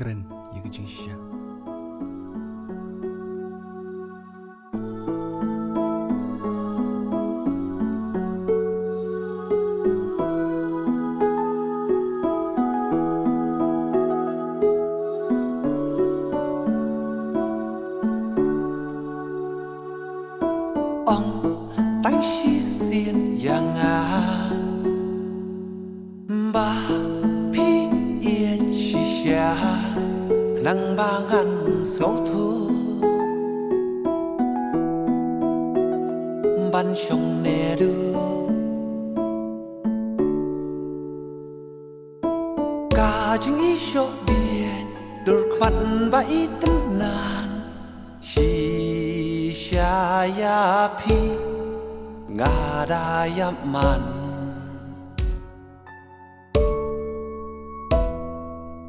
keren ya cái chính ông tánh chi xiên yang ba pi ye chi xa nang ba ngăn sâu thu ban sông nè du cả chính ý cho biển đôi mặt bãi tân nàn chi xa ya pi ngà đa ya man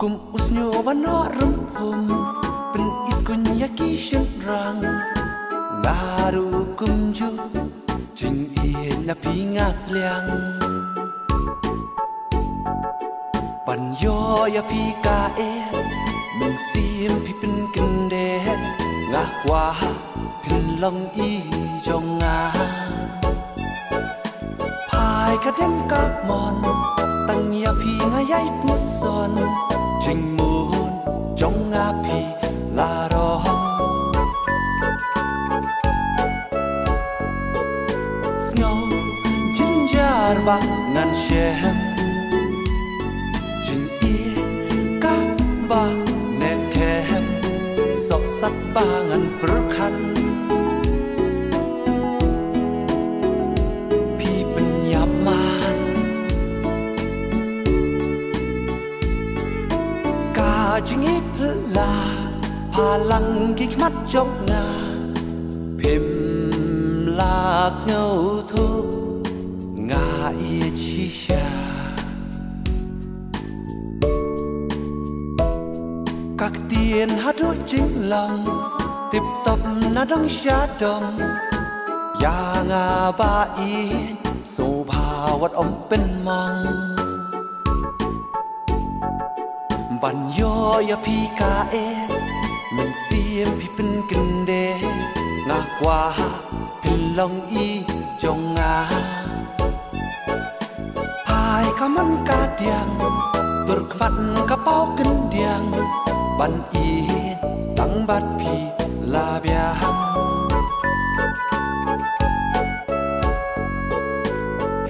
kum usnyo bano rumpum pen iskunya kishen rang ngaru kumju jing ie na pingas liang pan yo ya pi ka e mung sim pi pen kende nga kwa pin long i jong nga pai ka den ka mon tang ya pi nga yai pu son Trình muôn trong ngã pi là đó Snow chính jar ba ngàn xem Trình yên các ba nes kem Sọc sắt ba ngàn bơ khăn Pi bên nhà man Chính ít là palang hikmat trong nga phim là ngâu thu nga ia chi xa các tiền hát đốt chính lòng tiếp tập na đăng xa đồng ya nga ba yên số bà wat ông bên mong ban yo ya pi ka e mình sim pi pen kende nga kwa pin long i jong nga hai ka man ka diang berkmat ka pau ken diang ban i tang bat pi la biang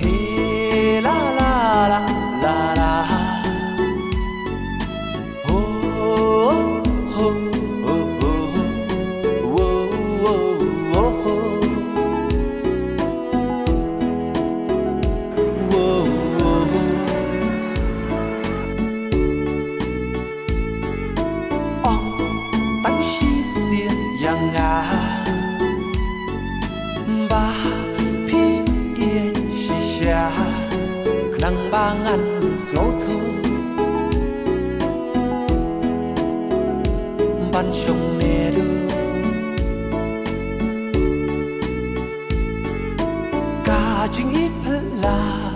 he la la la la la nang ba ngăn ngẫu thu ban sông nè du cả chính ít là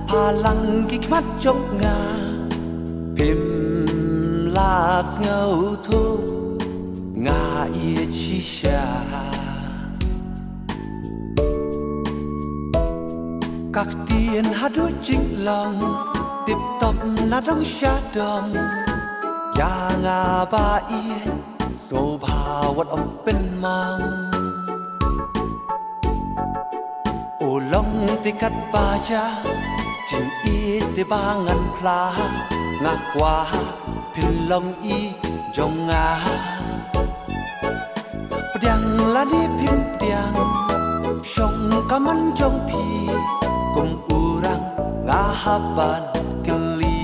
palang hikmat trong nga phim là ngẫu thu nga ia chi xa các tiền hát đôi chính lòng tiếp tập na đăng xa đồng ya nga ba yên số bà wat ông bên mong ô long tê cắt ba cha chính y tê ba ngàn pla nga qua pin long y jong nga Padiang la di pim padiang song kaman jong pi kum urang ngahaban keli